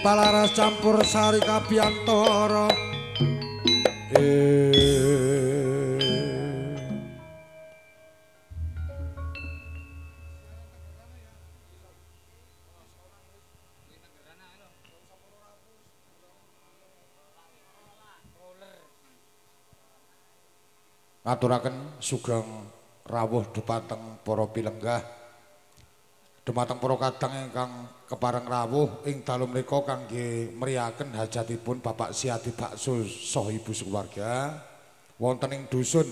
Palaras campur sari kabiyantara ngaturaken sugeng rawuh dhumateng para pilenggah dhumateng para kadang ingkang kepareng rawuh ing dalu menika kangge mriyaken hajatipun Bapak Siadi Bakso saha ibu sekeluarga wonten ing dusun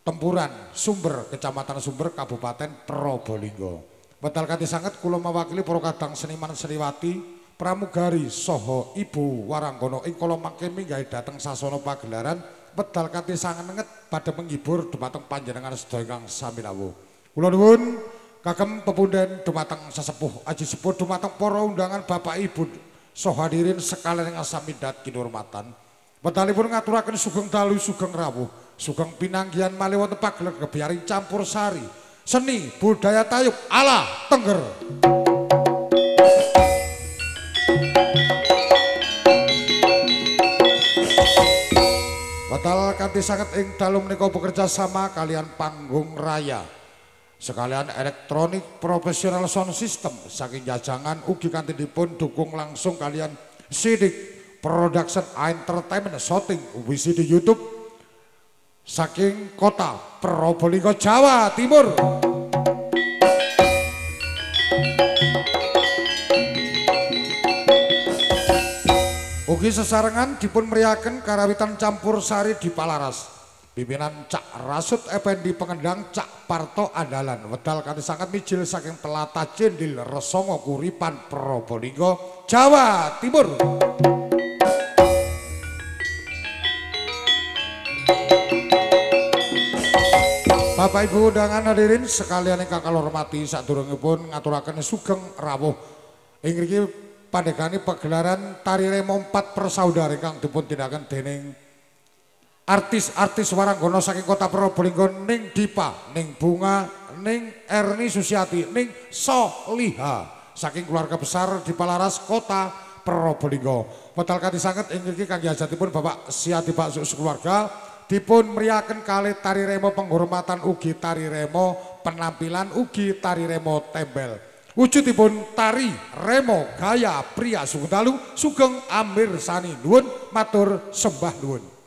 Tempuran Sumber Kecamatan Sumber Kabupaten Probolinggo. Wedal kanthi sanget kula mewakili para kadang seniman seniwati pramugari saha ibu waranggana ing kala mangke minggahi dhateng sasana pagelaran wedal kanthi sanget badhe menghibur dhumateng panjenengan sedaya ingkang sami rawuh. Kula nuwun kagem pepunden dumateng sesepuh aji sepuh dumateng para undangan Bapak Ibu saha hadirin sekalian ingkang sami midhat kinurmatan. Wedalipun ngaturaken sugeng dalu sugeng rawuh, sugeng pinanggihan malih wonten pagelaran kebiyaring campur sari, seni budaya tayub ala Tengger. Wedal kanthi sanget ing dalu menika bekerja sama kalian Panggung Raya. Sekalian elektronik profesional sound system saking jajangan ugi kanthi dipun dukung langsung kalian Sidik Production Entertainment Shooting VCD YouTube saking kota Probolinggo Jawa Timur. Ugi sesarengan dipun meriaken karawitan campur sari di Palaras. Pimpinan Cak Rasut Effendi pengendang Cak Parto Andalan wedal kanthi sangat mijil saking Telatah Cendil Resongo Kuripan Probolinggo Jawa Timur. Bapak Ibu undangan hadirin sekalian ingkang kula hormati sadurungipun ngaturaken sugeng rawuh ing mriki pandegani pagelaran Tari Remo 4 Persaudara ingkang dipun tindakaken dening artis-artis waranggana saking kota Probolinggo ning Dipa, ning Bunga, ning Erni Susiati, ning Soliha saking keluarga besar di Palaras kota Probolinggo. Wedal kanthi sanget ing mriki kangge hajatipun Bapak Siadi Bakso keluarga dipun meriaken kalih Tari Remo penghormatan ugi Tari Remo penampilan ugi Tari Remo tembel. Wujudipun Tari Remo gaya pria sugeng dalu sugeng Amir Sani nuwun matur sembah nuwun.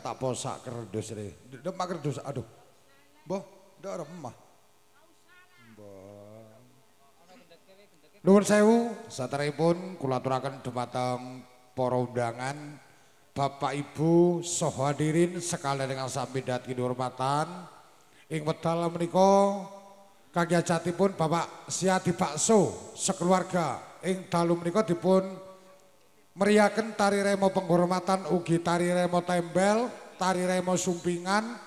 tak posak kerdus re. Demak kerdus aduh. Mbah, ndak remah. Nuwun sewu, saterepun kula aturaken dumateng para undangan Bapak Ibu saha hadirin sekalian dengan sampidhat kinurmatan ing wekdal menika kangge hajatipun Bapak Siadi Bakso sekeluarga ing dalu menika dipun meriaken tari remo penghormatan ugi tari remo tembel, tari remo sumpingan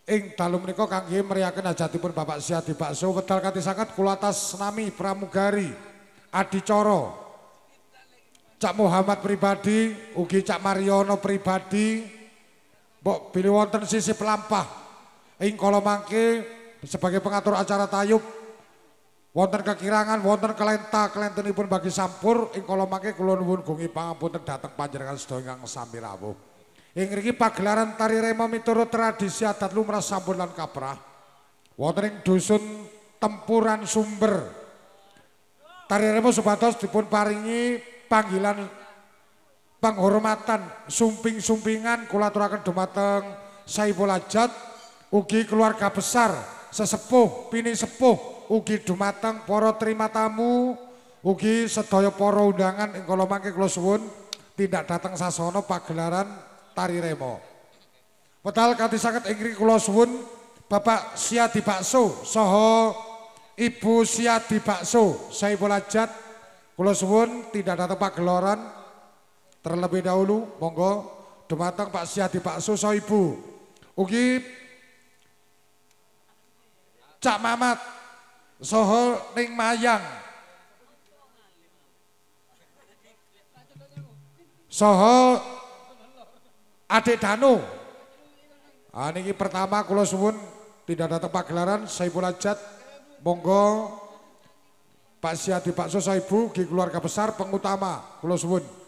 ing dalu menika kangge meriaken hajatipun Bapak Siadi Bakso wedal kanthi sanget kula atas nami pramugari adicara Cak Muhammad pribadi ugi Cak Mariono pribadi mbok bilih wonten sisi pelampah ing kala mangke sebagai pengatur acara tayub wonten kekirangan wonten kelentenipun bagi sampur ing kala mangke kula nuwun gungi pangapunten dhateng panjenengan sedaya ingkang sami rawuh. Ing mriki pagelaran tari remo miturut tradisi adat lumrah sampun lan kaprah wonten ing dusun Tempuran Sumber. Tari remo supados dipun paringi panggilan penghormatan sumping-sumpingan kula aturaken dumateng Saiful Hajat ugi keluarga besar sesepuh pini sepuh ugi dumateng para terima tamu ugi sedaya para undangan ing kala mangke kula suwun tindak dateng sasana pagelaran tari remo. Wedal kanthi saged ing mriki kula suwun Bapak Siadi Bakso saha Ibu Siadi Bakso Saiful Hajat kula suwun tindak dateng pagelaran terlebih dahulu monggo dumateng Pak Siadi Bakso saha Ibu ugi Cak Mamat saha Ning Mayang saha Adik Danu. Niki pertama kula suwun tidak datang pagelaran Saiful Hajat monggo Pak Siadi Bakso Saibu di keluarga besar pengutama kula suwun.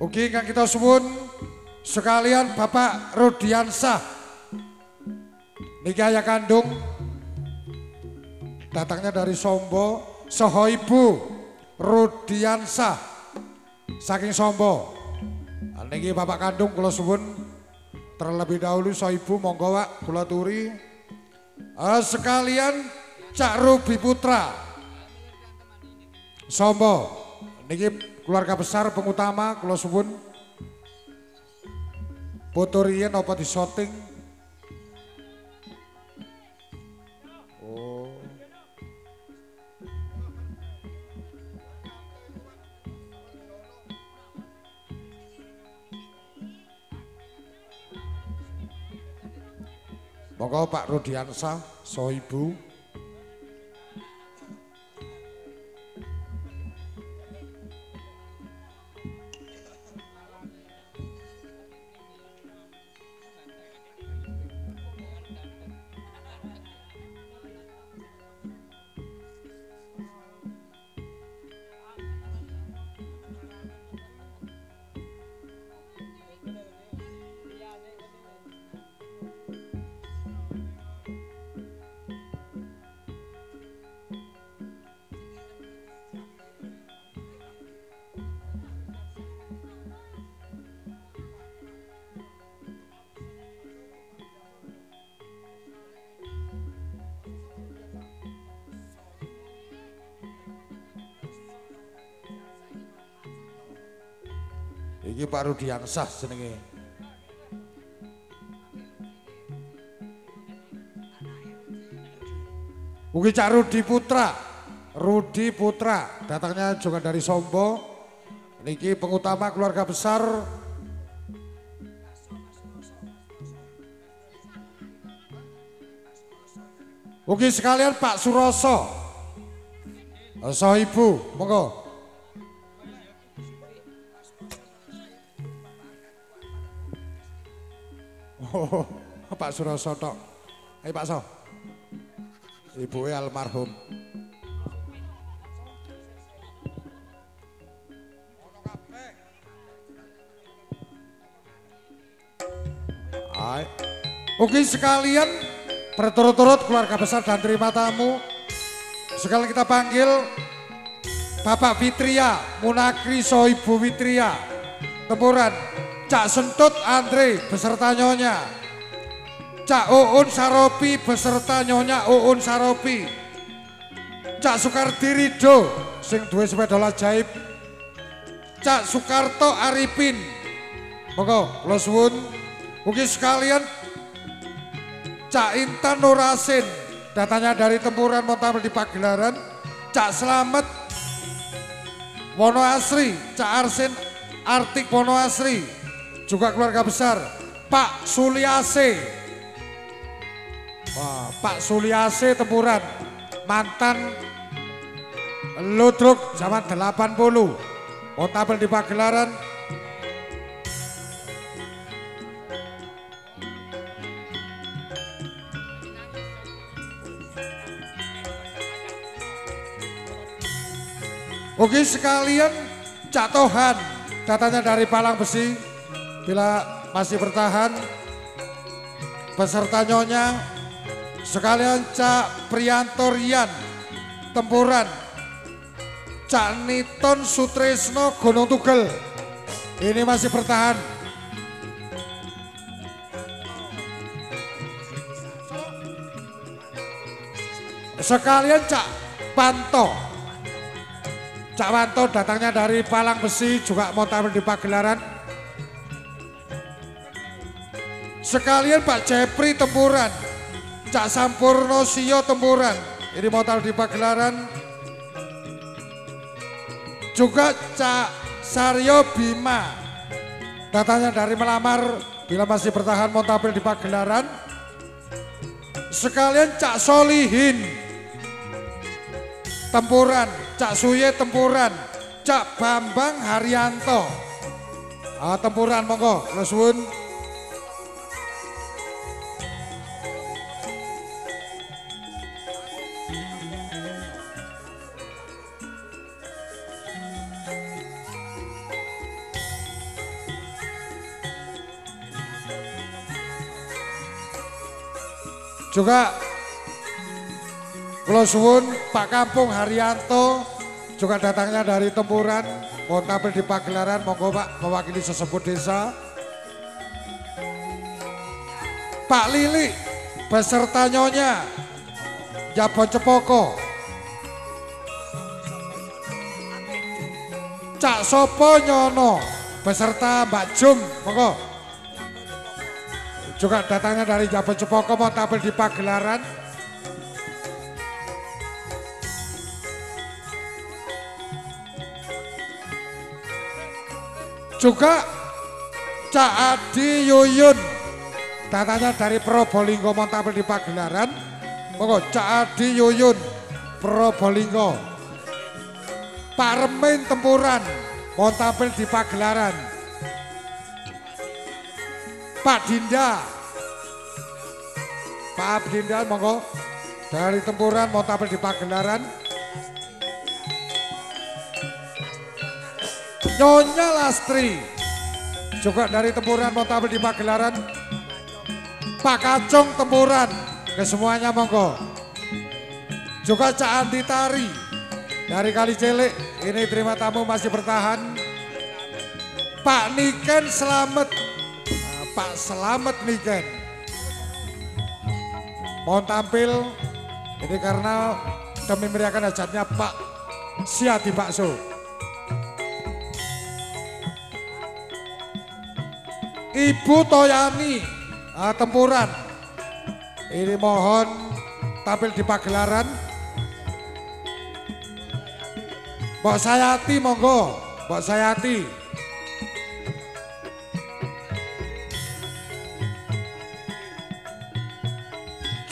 Ugi ingkang kita suwun sekalian Bapak Rudiansah niki ayah kandung datangnya dari Sombo saha Ibu Rudiansah saking Sombo. Niki Bapak kandung kula suwun terlebih dahulu saha Ibu monggo Pak kula aturi sekalian Cak Rubi Putra Sombo niki keluarga besar pengutama kula suwun foto riyen apa di syuting. Oh. Monggo Pak Rudiansah saha Ibu. Iki Pak Rudiansah jenenge. Ugi Cak Rudi Putra. Rudi Putra datangnya juga dari Sombo. Niki pengutama keluarga besar ugi sekalian Pak Suroso saha Ibu monggo. Oh, Pak Suroso tok. Ayo Pak So. Ibuke almarhum. Hai. Oke sekalian berturut-turut keluarga besar dan terima tamu. Sekali kita panggil Bapak Fitria, Munakri Soibu Fitria, Tempuran, Cak Sentut Andre beserta Nyonya, Cak Uun Saropi beserta Nyonya Uun Saropi, Cak Sukardi Rido sing duwe sepeda ajaib, Cak Sukarto Arifin, monggo kula suwun. Ugi sekalian Cak Intan Nurasin, datanya dari Tempuran mau tampil di Pagelaran. Cak Slamet Wono Asri, Cak Arsin Artik Wono Asri, juga keluarga besar Pak Suliase. Wah, Pak Suliase Tempuran, mantan ludruk zaman 80, mau tampil di Pagelaran. Oke sekalian Cak Tohan, datanya dari Palang Besi, bila masih bertahan, beserta Nyonya. Sekalian Cak Priyanto Rian, Tempuran, Cak Niton Sutresno Gunung Tugel, ini masih bertahan. Sekalian Cak Panto, Cak Wanto datangnya dari Palang Besi, juga mau tampil di Pagelaran. Sekalian Pak Jepri Tempuran, Cak Sampurno Sio Tempuran, ini mau tampil di Pagelaran. Juga Cak Saryo Bima, datangnya dari Melamar, bila masih bertahan mau tampil di Pagelaran. Sekalian Cak Solihin Tempuran, Cak Suye Tempuran, Cak Bambang Haryanto, Tempuran, monggo lesun. Juga kula suwun Pak Kampung Haryanto, juga datangnya dari Tempuran, mau tampil di Pagelaran, monggo Pak, mewakili sesepuh desa. Pak Lili beserta Nyonya Jabon Cepoko, Cak Sopo Nyono beserta Mbak Jum, monggo. Juga datangnya dari Jabon Cepoko, mau tampil di Pagelaran. Juga Cak Adi Yuyun, datanya dari Probolinggo, mau tampil di Pagelaran. Monggo Cak Adi Yuyun, Probolinggo. Pak Remin Tempuran, mau tampil di Pagelaran. Pak Dinda, Pak Dinda, monggo dari Tempuran, mau tampil di Pagelaran. Nyonya Lastri, juga dari Tempuran, mau tampil di Pagelaran. Pak Kacung Tempuran, kesemuanya monggo. Juga Cak Andi Tari dari Kali Cilik, ini terima tamu masih bertahan. Pak Niken Slamet, Pak Slamet Niken, mau tampil ini karena demi meriahkan hajatnya Pak Siati Bakso. Ibu Toyani Tempuran, ini mohon tampil di Pagelaran. Mbak Sayati monggo, Mbak Sayati.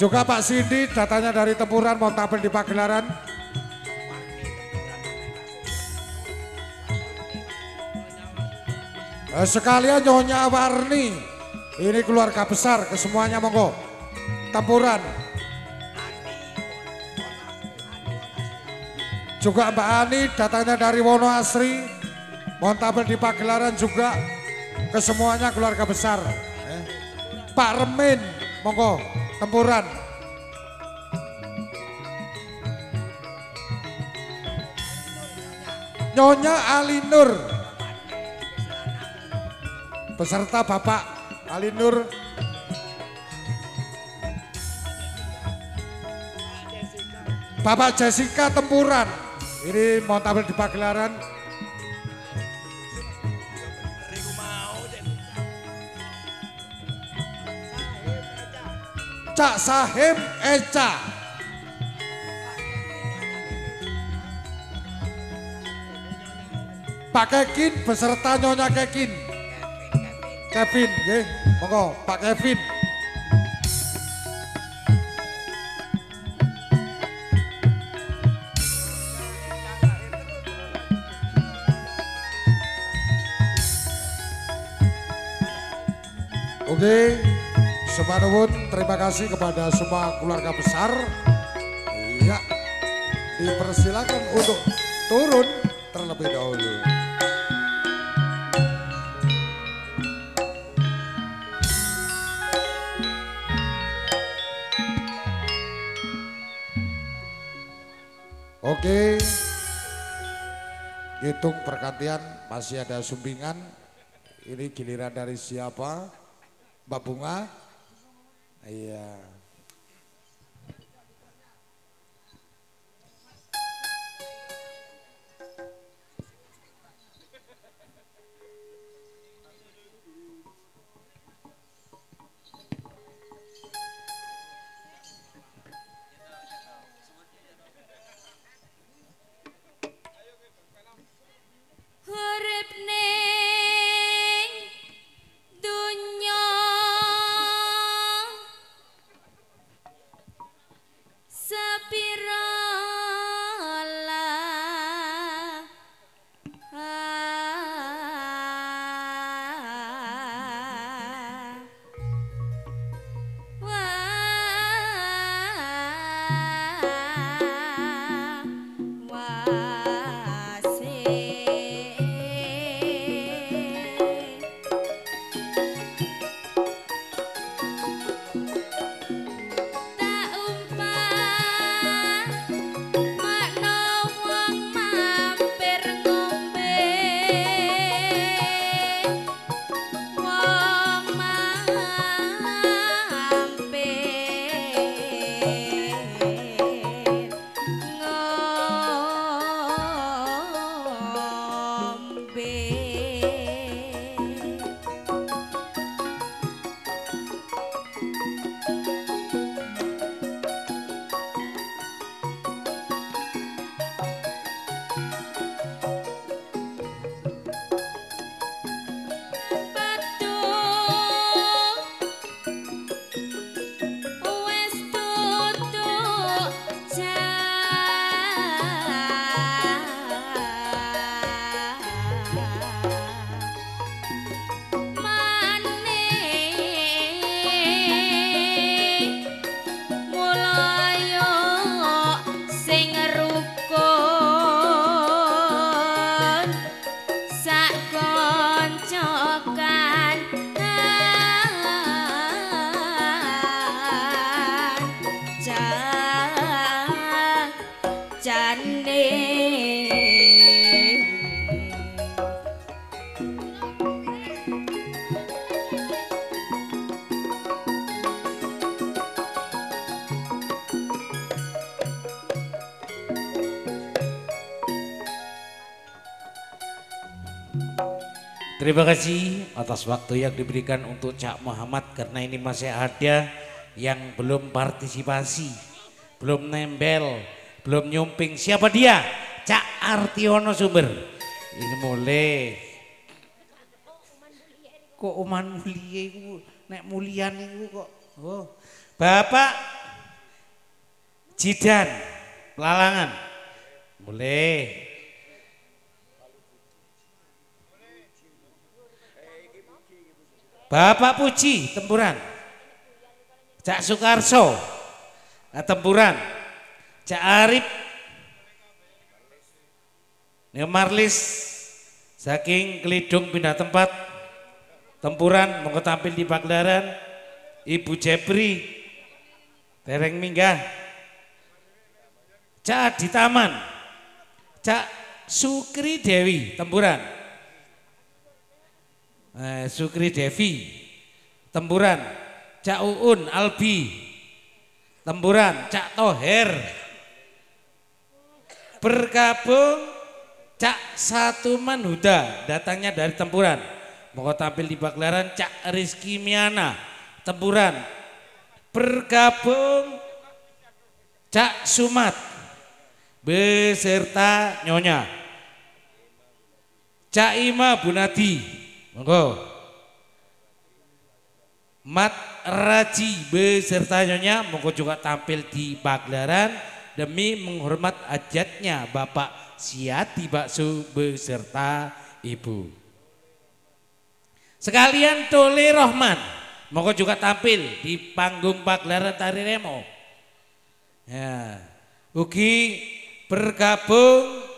Juga Pak Sindi, datanya dari Tempuran, mau tampil di Pagelaran. Sekalian Nyonya Warni, ini keluarga besar, kesemuanya monggo. Tempuran. Juga Mbak Ani, datangnya dari Wono Asri, mau tampil di Pagelaran juga. Kesemuanya keluarga besar. Pak Remin, monggo tempuran. Nyonya Alinur beserta Bapak Alinur. Bapak Jessica tempuran. Ini mau tampil di pagelaran. Cak Sahim Eca. Pak Kekin beserta Nyonya Kekin. Kevin, nggih, monggo Pak Kevin. Oke, semanapun terima kasih kepada semua keluarga besar. Iya, dipersilakan untuk turun terlebih dahulu. Oke, hitung pergantian, masih ada sumbingan. Ini giliran dari siapa? Mbak Bunga? Iya. Terima kasih atas waktu yang diberikan untuk Cak Muhammad karena ini masih ada yang belum partisipasi, belum nempel, belum nyumping. Siapa dia? Cak Artiono Sumber. Ini mulai. Kok Oman mulia itu, nek mulian itu kok. Oh. Bapak Jidan Pelalangan. Mulai. Bapak Puji Tempuran, Cak Sukarso Tempuran, Cak Arif Marlis saking Kelidung pindah tempat Tempuran mau tampil di pagelaran. Ibu Jepri dereng minggah. Cak Adi Taman, Cak Sukri Dewi Tempuran, Sukri Devi Tempuran, Cak Uun Albi Tempuran, Cak Toher bergabung, Cak Satuman Huda datangnya dari Tempuran, mau tampil di pagelaran. Cak Rizky Miana Tempuran bergabung, Cak Sumat beserta Nyonya, Cak Ima Bunadi, monggo. Mat Raji beserta Nyonya monggo juga tampil di pagelaran demi menghormat hajatnya Bapak Siati Bakso beserta Ibu. Sekalian Tole Rohman monggo juga tampil di panggung pagelaran tari remo. Ya, ugi bergabung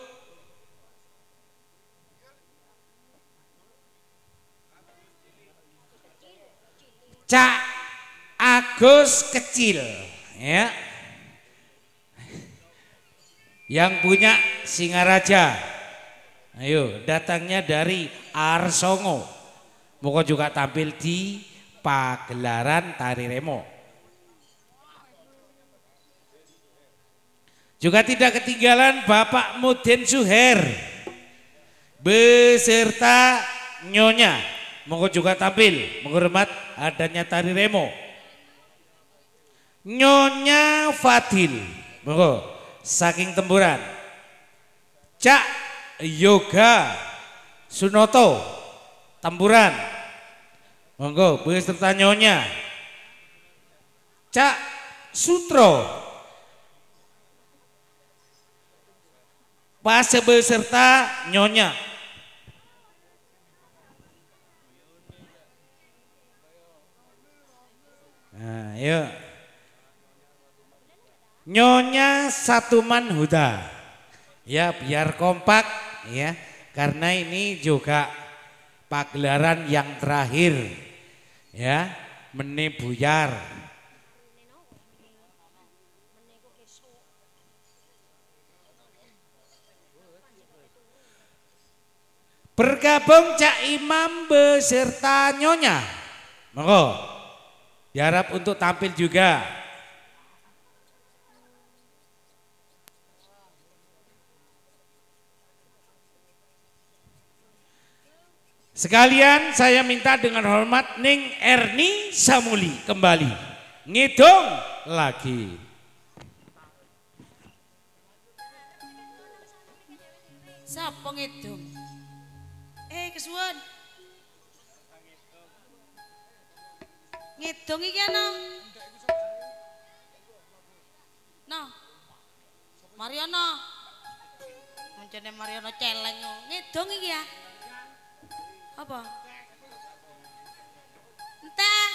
Cak Agus Kecil, ya, yang punya Singaraja. Ayo, datangnya dari Arsongo, moga juga tampil di pagelaran tari remo. Juga tidak ketinggalan Bapak Mudin Suher beserta Nyonya, monggo juga tampil menghormat adanya tari remo. Nyonya Fadil, monggo saking Tempuran. Cak Yoga Sunoto Tempuran, monggo beserta Nyonya. Cak Sutro pas beserta Nyonya. Nah, yuk. Nyonya Satuman Huda. Ya, biar kompak ya, karena ini juga pagelaran yang terakhir ya, Mene Buyar. Bergabung Cak Imam beserta Nyonya, monggo diharap untuk tampil juga. Sekalian saya minta dengan hormat Ning Erni Samuli kembali ngidung lagi. Sapa ngidung? Kesuwun. Ngidung iki ana. Nah. Mariono. Mencene Mariono celeng. Ngidung iki ya. Apa? Entah.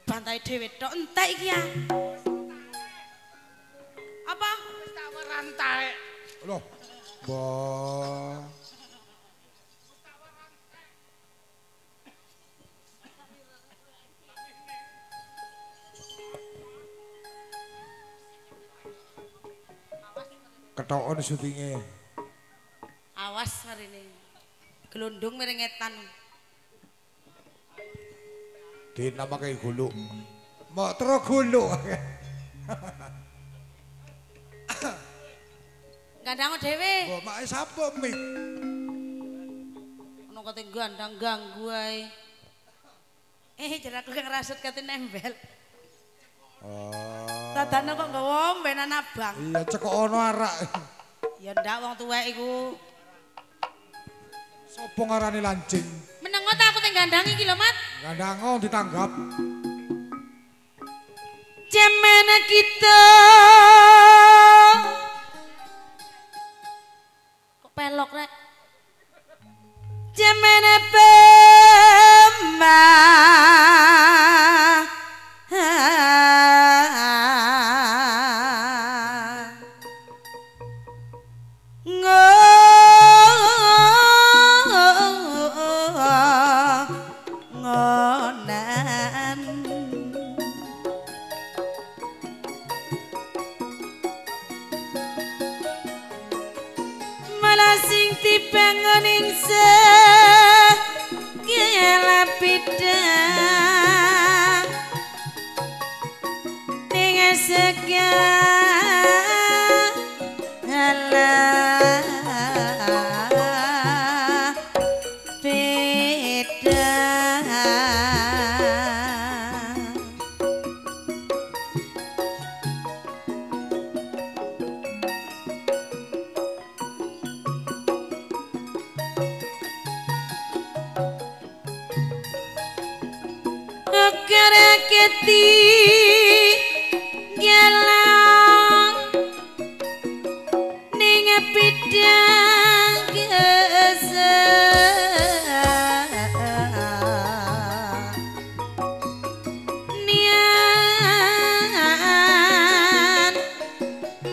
Bantai dhewe tok entek iki ya. Apa? Tawar rantai. Loh, Mbah. Ketokon syutinge. Awas marine. Gelundung merengetan. Dinamake gulu. Mok tero gulu. Gandang dhewe. Kok mak sapa mik? Ono kate gandang ganggu ae. Jeraku kang rasut kate nembel. Oh. Dadane kok nggawa ombenan abang. Iya cekok ono arak. Ya ndak wong tuwek iku. Sopo ngarani lancing? Meneng ta aku teng gandang iki lho, Mat. Gandango ditanggap. Jamana kita. Kok pelok rek? Jamana pema. dibangun ing segala bidang ning segala keti gelang ning bidang kesenian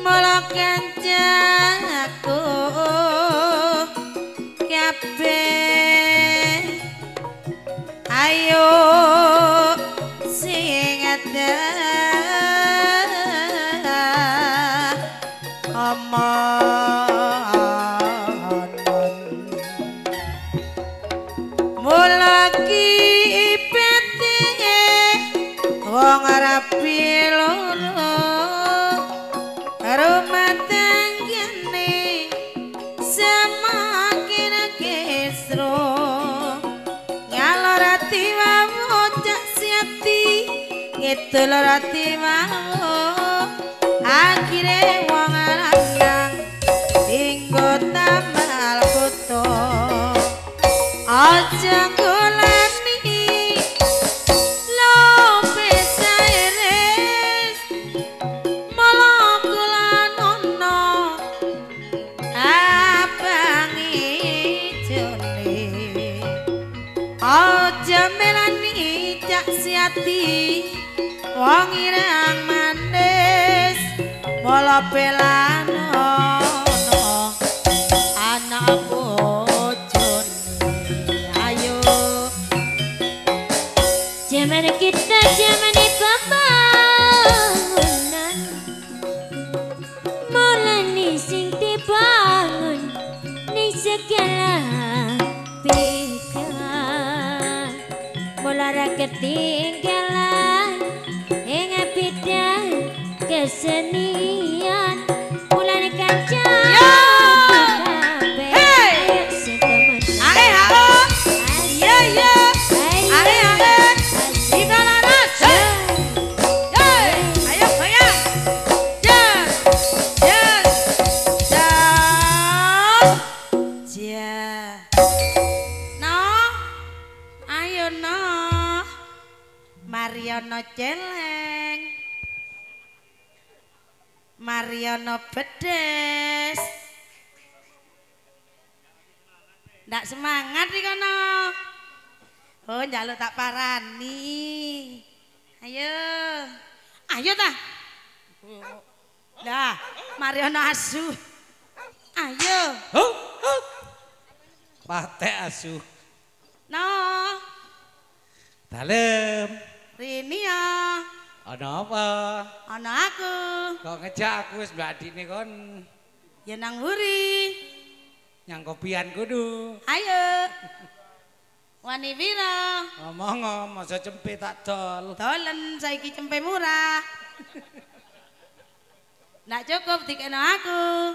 mula kancaku kabeh ayo mulaki pete wong rapi loro rumah tanggane semakin kesro ngalor ati wae cak siati itu lor ati wae akhire wong lanang dinggo tambal foto aja golani lope sairis malah golanono abang ijone aja melani cak siati wong ireng manis malah pelano anak zaman kita zaman pembangunan mulai sing dibangun ning segala bidang mulai ketinggalan ing bidang kesenian mulai kancah Mariono celeng Mariono bedes ndak semangat iki kono oh njaluk tak parani ayo ayo ta dah Mariono asu ayo patek asu no dalem Rini ya. Ana apa? Ana aku. Kok ngejak aku wis Mbak Adine kon. Ya nang mburi. Nyang kopian kudu. Ayo. Wani pira? Ngomong masa cempe tak dol. Dolen saiki cempe murah. Ndak cukup dikene aku.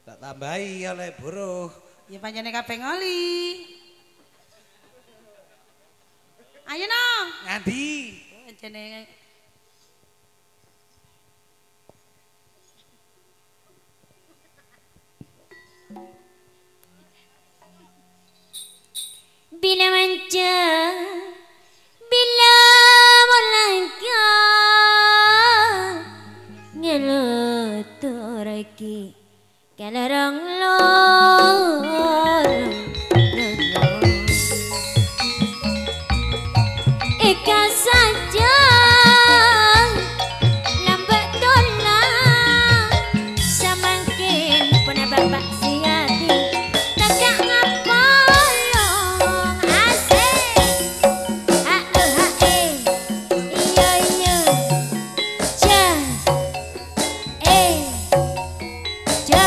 Tak tambahi oleh buruh. Ya pancene kabeh ngoli. Ayo no. Ngandi. Jenenge bila manca bila mulangka ngeluturki kalarang lorong eka saja lambat tolak semakin pernah bapak siati tak ngapa yang asik iya iya ja ja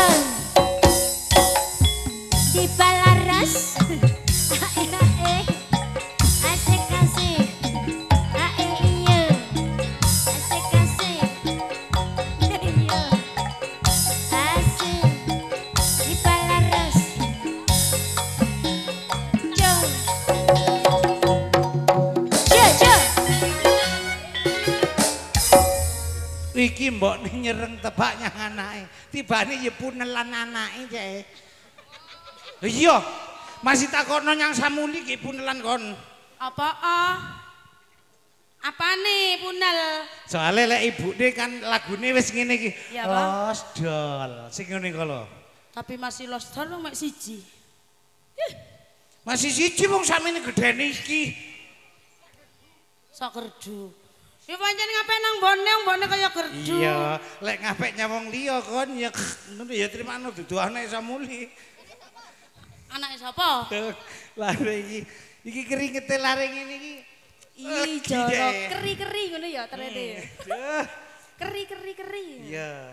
niki mbok nyereng tebak nyang anake. Tibane ya punelan anake cek. Iya. Masih takokno nyang Samuli ki punelan kon. Apa apane punel? Soale lek ibune kan lagune wis ngene iki. Iya, Bang. Los dol. Sing ngene kala. Tapi masih los dol mek siji. Masih siji wong samene gedene iki. Sok gerdu. Ya pancen ngapain nang bone kaya gerdu. Iya, lek ngapek nyawong liya kon ya ngono ya trimane dudu anake Samuli. Anake sapa? Lare iki keringete lare ngene iki. Ih, joro keri-keri ngono ya terene. Keri. Iya.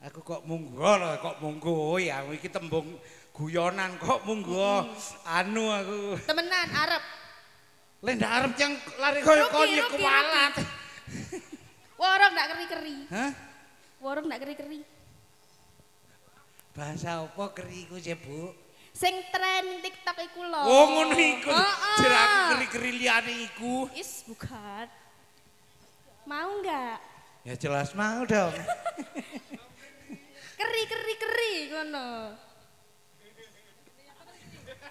Aku kok munggo ya iki tembung guyonan kok munggo anu aku. Temenan arep. Lek ndak arep yang lari koyo kon ya kualat. Worong ndak keri-keri. Hah? Worong ndak keri-keri. Bahasa apa keri ku sih, Bu? Sing tren TikTok iku lho. Oh ngono iku. Jare aku keri-keri liyane iku. Is bukan. Mau enggak? Ya jelas mau dong. Keri ngono.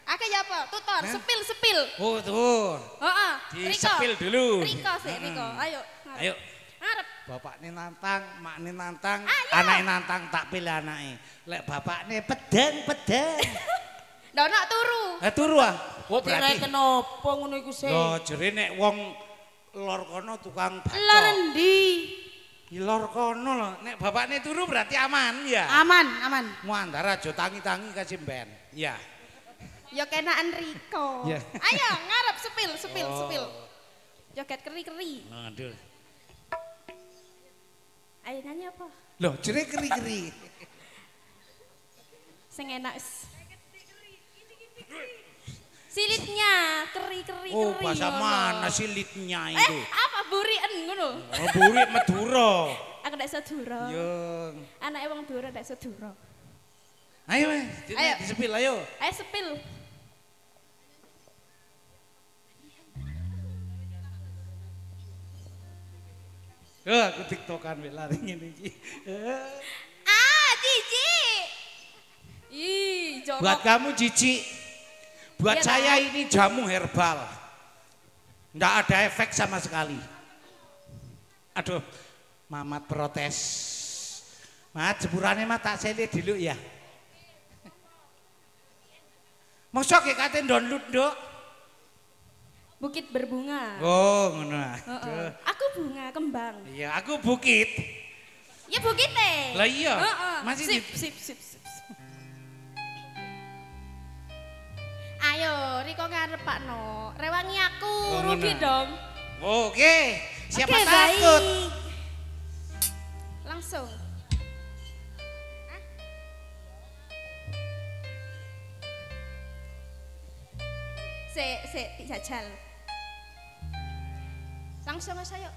Akeh ya apa? Tutor, sepil. Oh tuh. Heeh. Disepil dulu. Riko sih, Riko. Ayo. Ayo. Ngarep. Bapakne nantang, makne nantang, Ayo. anake nantang tak pilih anake. Lek bapakne pedang. Ndak nak turu. Turu ah. Oh berarti. Kira kenapa ngono iku sih? Lho jere nek wong lor kono tukang baca. Lor endi? Lor kono lho. Nek bapakne turu berarti aman ya. Aman. Muandar aja tangi-tangi kasih ben. Ya. Ya kenaan Riko. Ya. Ayo ngarep sepil. Joget keri. Aduh. Ayo nyanyi apa? Loh jere keri. Sing enak. Silitnya keri. Oh bahasa mana silitnya itu? Apa burien ngono? Oh burik Madura. Aku ndak sedura. Yo. Anake wong Madura ndak sedura. Ayo Ayo. disepil ayo. Ayo sepil. Aku tiktokan wek lari ngene iki. Cici. Ih, jorok. Buat kamu Cici. Buat Iya, saya ini jamu herbal. Nggak ada efek sama sekali. Aduh, Mamat protes. Mat, jeburannya mah tak sele dulu ya. Mosok ya katen download dok. Bukit berbunga. Oh, ngono. Aku bunga kembang. Iya, aku bukit. Ya bukit teh. Lah iya. Masih sip. Ayo, Riko ngarep Pak No. Rewangi aku, rugi dong. Oke, siapa Oke, takut? baik. Langsung. Sik, jajal. Langsung Mas ayo.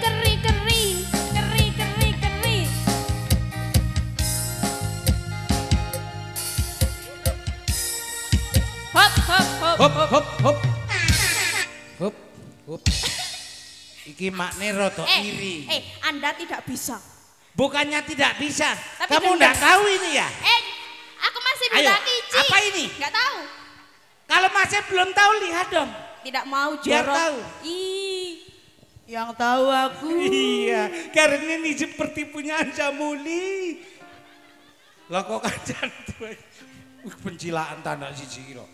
Keri. Hop. Iki makne rada iri. Anda tidak bisa. Bukannya tidak bisa. Tapi Kamu gendeng. enggak tahu ini ya? Aku masih Ayo, buta kici. apa ini? Enggak tahu. Kalau masih belum tahu lihat dong. tidak mau jorok. Biar tahu. Yang tahu aku. Iya, karena ini seperti punya Jamuli. Lah kok kacan tuh. Pencilaan tanda siji kira.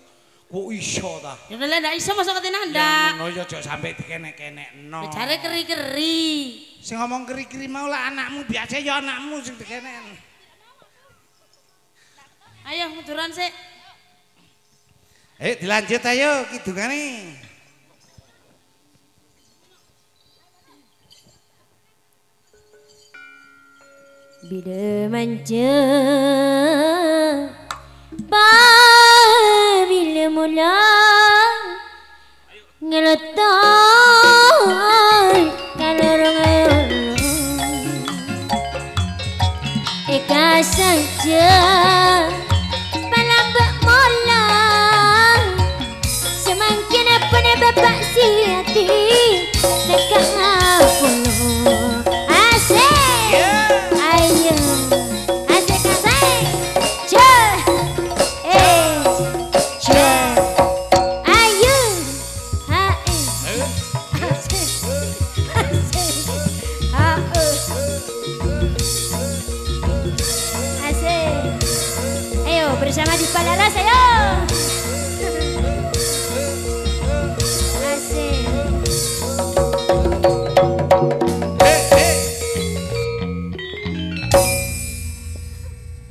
Kok iso ta? Ya udah ndak iso masuk ke nanda. Ya ngono ya aja sampe dikenek-kenekno. Jare keri-keri. Sing ngomong keri-keri mau lah anakmu biasa ya anakmu sing dikenek. Ayo munduran sik. Dilanjut ayo kidungane. Bila manja bila mula ngeletoi kalorong eka saja palambak mola semakin apa ne bapak si hati dekat ngapolo asik ayo asik asik cer cer ayo asik asik asik ayo bersama di Palaras ayo asik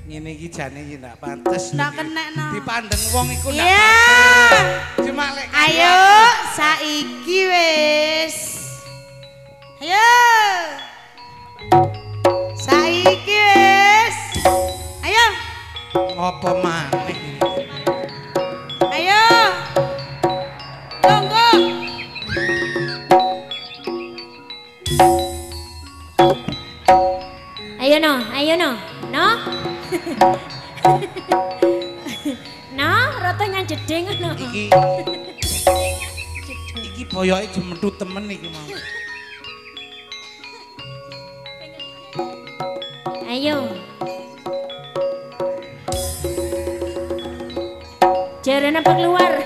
Ngene iki jane iki ndak pantes. Ndak kenekno. Dipandeng wong iku ndak Iya. pantes. Cuma lek Ayo saiki wis. Ayo. Saiki wis. Ayo. ngopo maneh. Ayo. Tunggu. Ayo no. No, rotonya jeding no. Iki boyoke jemethu temen iki mau. Ayo. Jaran apa keluar?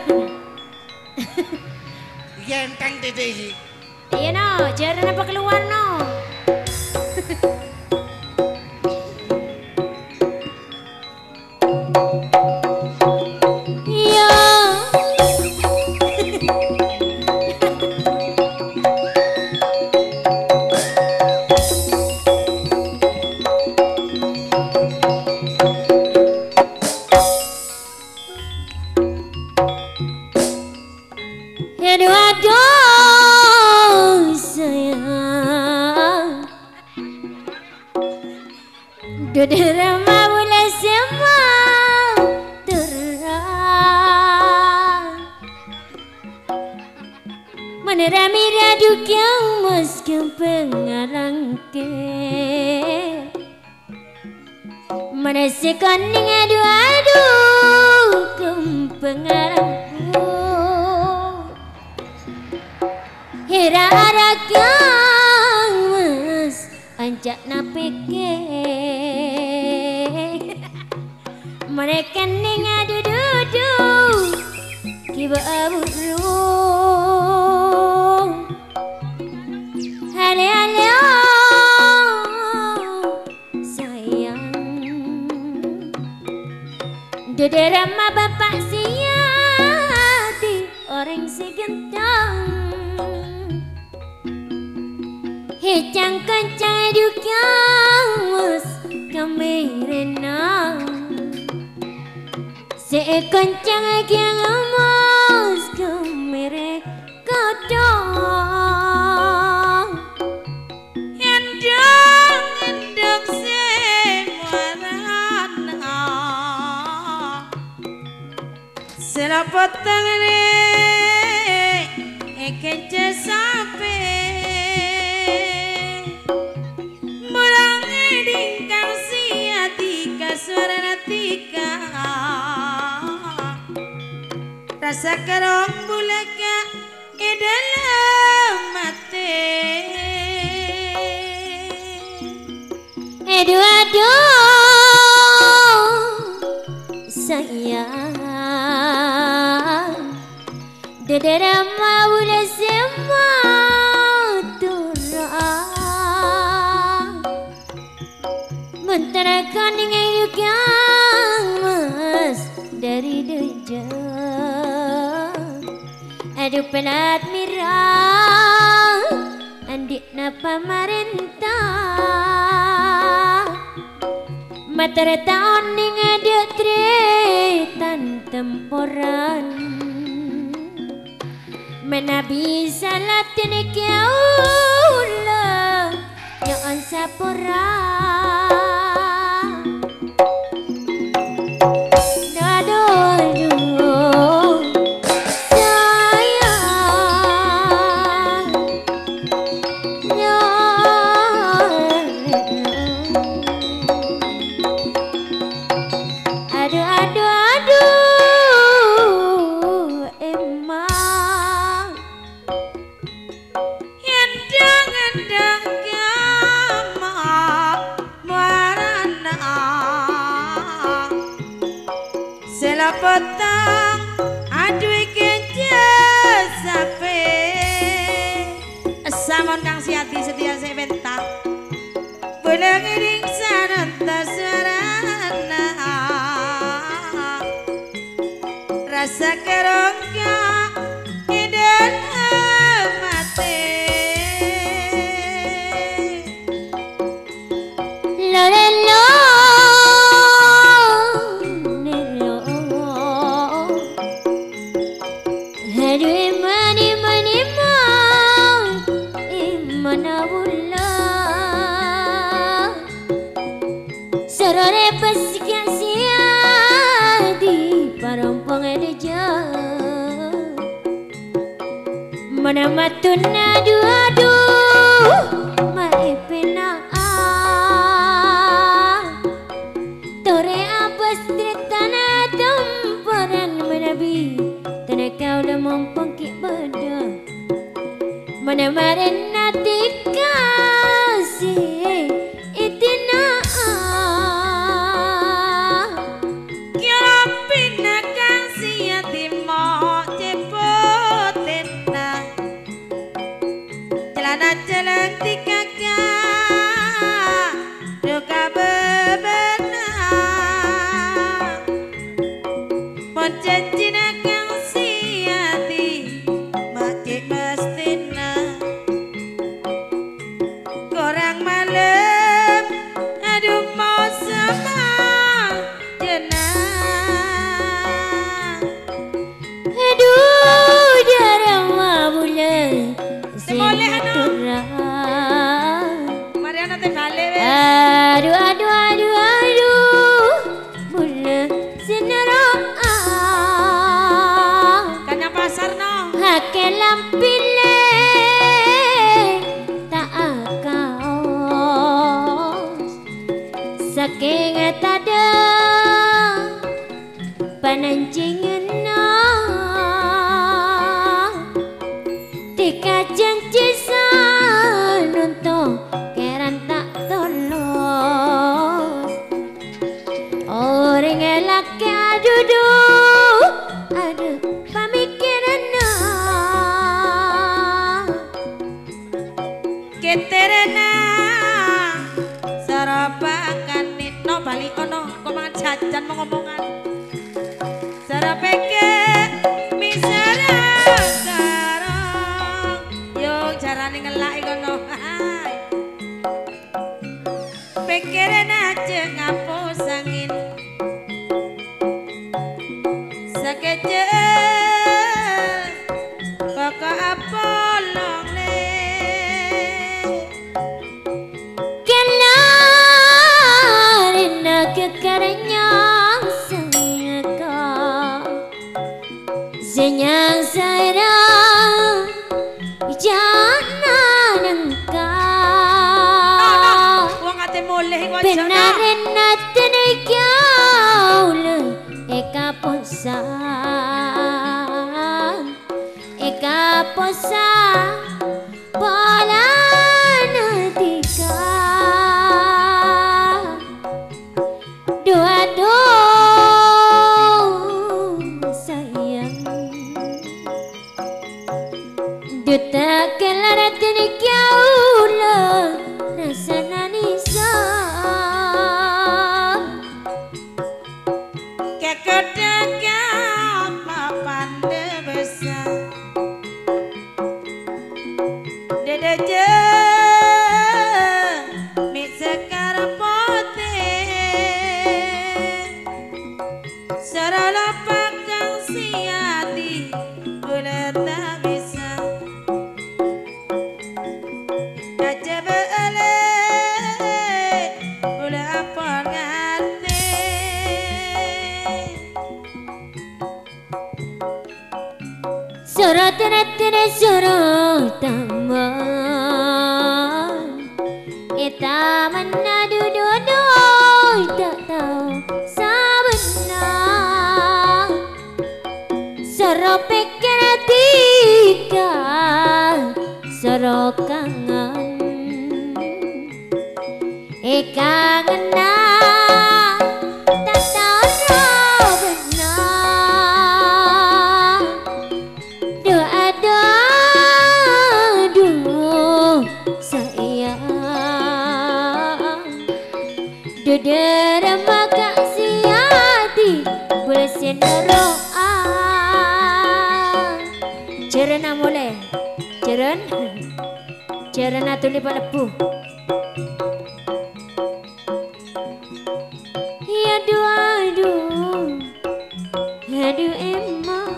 Iki enteng titik iki. Iya no, jaran apa keluar no? Iya. Aduh sayang, derama mulai semua terang, menerami radu kau meski pengarang ke, menasikan adu pengarangku. Hera aragang mas anjak napike mereka ning adu dudu kiba aburu hale hale sayang dederama bapak siati orang si gentang hecang kencang dukang mus kami renang sekencang yang mus kami kodong endong semuarana selapot tangane ekece sampai suara natika rasa kerong bulaka dalam mati aduh sayang Derama bula semua turang menterakan dengan hidup yang mas dari dejang. Aduh pelat mirah andik napa marentah materi tahun ning ada tretan temporan menabi salatin kiaula yang sapora petang aduh keje sape samon kang siati setia sebentar boleh ngiring sananta suarana rasa kerongga iden mati lorelo mana matuna adu maipina tore abas tretana temporan menabi tana kau dah mempengkik beda mana marena dikasih itina kira pina kasih yatimo jalan tiga duka bebenah menjanjina kang siati makik mestina korang malam aduh mau sama jenah aduh darah bulan Mariana te vale wes. Aduh Bula sinara Kanya pasar no hake lampile tak akaos saking tada panancingin na tika janji nonton keran tak tolos orang elak aduh pamikiran keterena sarapakan nitno balik ono komangan jajan mengomongan sarapeke misara sarang yo jarane ngelak kono pikiran aja ngapus angin sakeje pokok apolong le kenarina kekaranya senyang sayang jangan engkau wong ate mulih kok benarin naten kaula eka posa bola natika dua sayang Sorot-tere sorotaman Itaman na dududoy tak tahu sabena Soropek tika sorokangan kangen na Dudara maka siati boleh senoroa Cerana boleh Cerana tuli palepu Aduh emang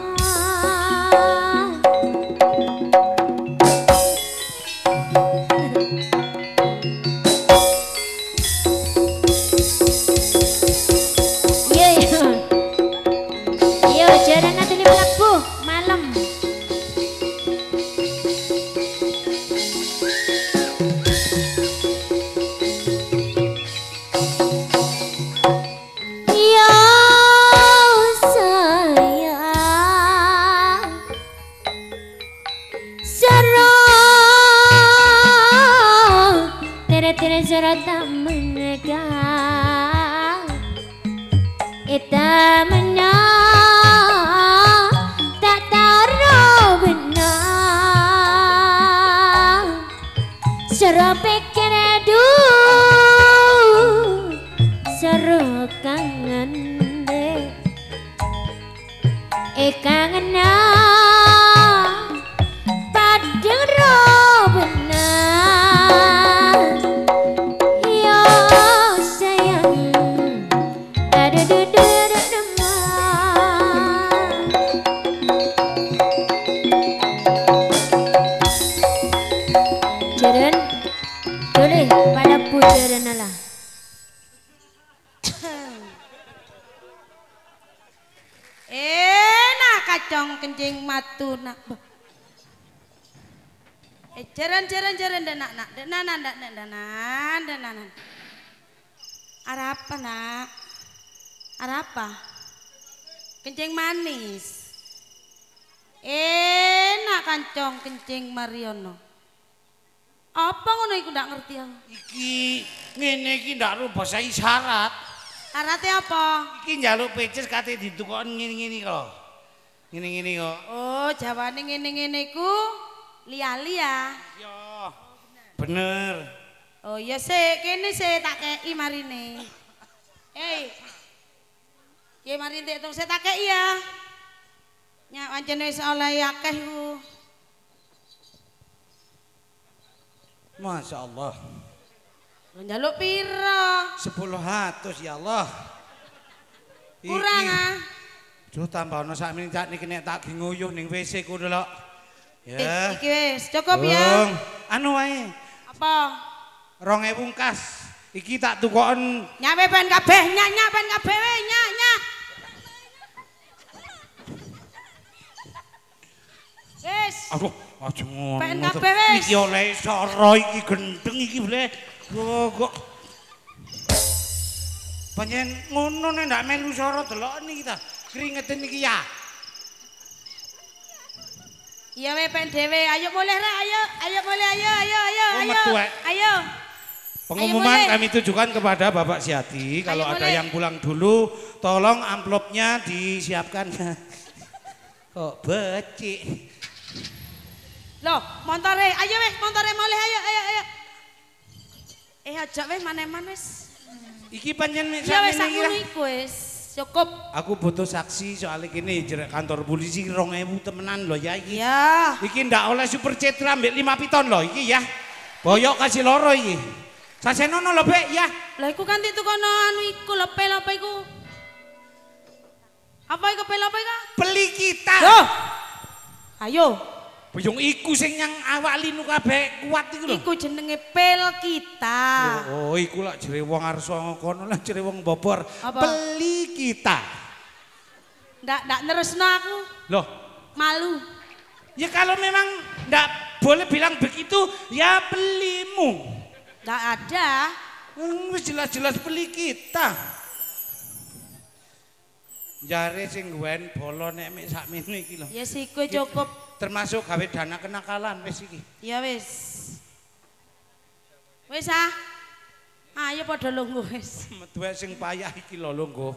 Arapa nak? Arapa? Kencing manis. Enak kancong kencing Mariono. Apa ngono iku ndak ngerti aku. Iki ngene iki ndak ro basa isyarat. Arate apa? Iki njaluk peces kate ditukokon ngene-ngene kok. Ngene-ngene kok. Oh, jawane ngene-ngene iku lia-lia. Iya. Bener. Oh iya sik, kene sik tak kei marine. Hei. Ki marine tek saya tak kei ya. Nyak pancen wis oleh akeh ku. Masya Allah. Njaluk pira? 10.000 ya Allah. Kurang ah. Duh tambah ono sakmene cak niki nek tak nguyuh ning WC ku lho. Ya. Iki wis cukup ya. Anu wae. Apa? 2000 kas. Iki tak tukokon. Nyawe ben kabeh, nyak ben kabeh we, nyak. Wis. Aduh, aja ngono. Ben kabeh wis. Iki oleh soro iki gendeng iki ble. Kok panjen ngono nek ndak melu soro deloken iki ta. Keringetan iki ya. Iya we pen dhewe, ayo boleh ra, ayo boleh, ayo. Pengumuman kami tujukan kepada Bapak Siati, kalau ada yang pulang dulu, tolong amplopnya disiapkan. Kok becik. Loh, montore, ayo weh, montore boleh, ayo. Aja weh, mana-mana wis. Iki panjen nek sakmene iki. Ya wis sakmene iku wis. Cukup. Aku butuh saksi soal ini jerek kantor polisi 2000 temenan loh ya iki. Ya. Iki ndak oleh super cetra ambek 5 piton loh iki ya. Boyok kasih loro iki. Sasenono lho Bek ya. Lah iku kan itu kono anu iku lepe iku. Apa iku pelope iku? Beli kita. Loh. Ayo. Boyong iku sing yang awak linu kabeh kuat iku lho. Iku jenenge pel kita. Oh, iku lak jere wong arsa kono lah jere wong bobor. Beli kita. Ndak neresno aku. Loh, malu. Ya kalau memang enggak boleh bilang begitu, ya belimu. Enggak ada. Wis jelas-jelas beli kita. Jare sing ngwen bolo nek mek sakmene iki lho. Ya sih kowe cukup. Termasuk gawe dana kenakalan wis iki. Ya wis. Wis ah. Ayo padha lungguh wis. Metu sing payah iki lho lungguh.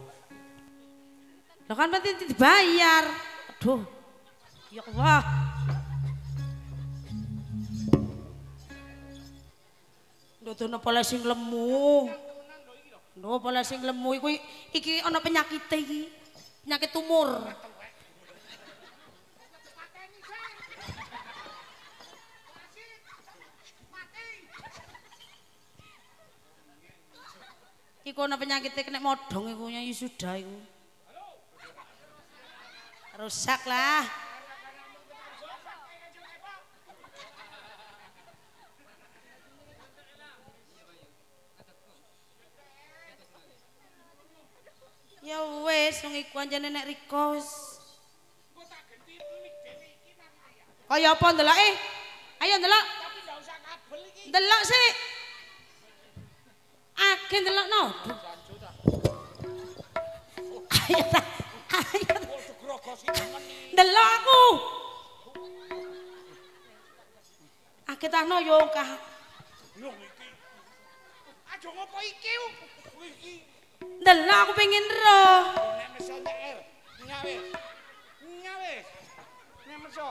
Lah kan penting dibayar. Aduh. Ya Allah. Ndodono pola sing lemu. Lho pola sing lemu iku iki ana penyakit iki. Penyakit tumor. Iku ana penyakit kena modong iku ya sudah iku. Rusak lah. Ya wes wong iku anjane nek request. Kaya apa ndeloke? Ayo ndelok. Tapi ndak usah kabel iki. Ndelok sih. Age ndelokno. Ayo ta. Ayo. Ndelok aku. Age tahno yo kah. Lho iki. Aja ngopo iki. Iki. Ndelok aku pengen roh. Nek meso nyer. Nyawe. Nyawe. Nek meso.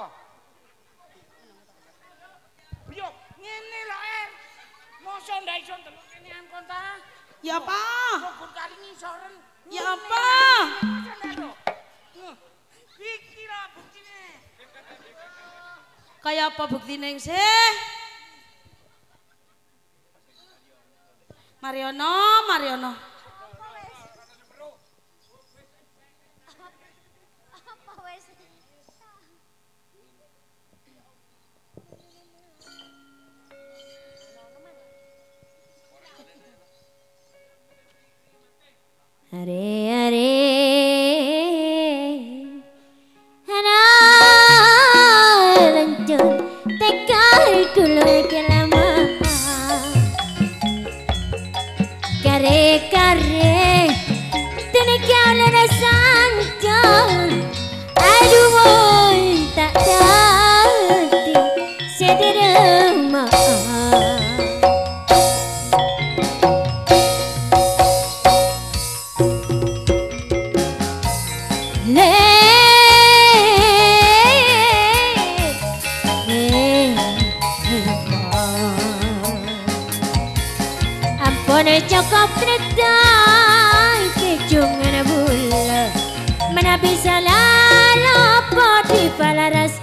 Yo, ngene lho Mosok ndak iso ndelok kene angkon ta? Ya apa? Kok kali ngisoren. Ya apa? Iki lho buktine. Kaya apa buktine sih? Mariono. Are hana lanjut tekar kulo kelama kare tenikal rasanya aduh boy tak dati sederema Cukup tertai kecungan bula mana bisa lala poti palaras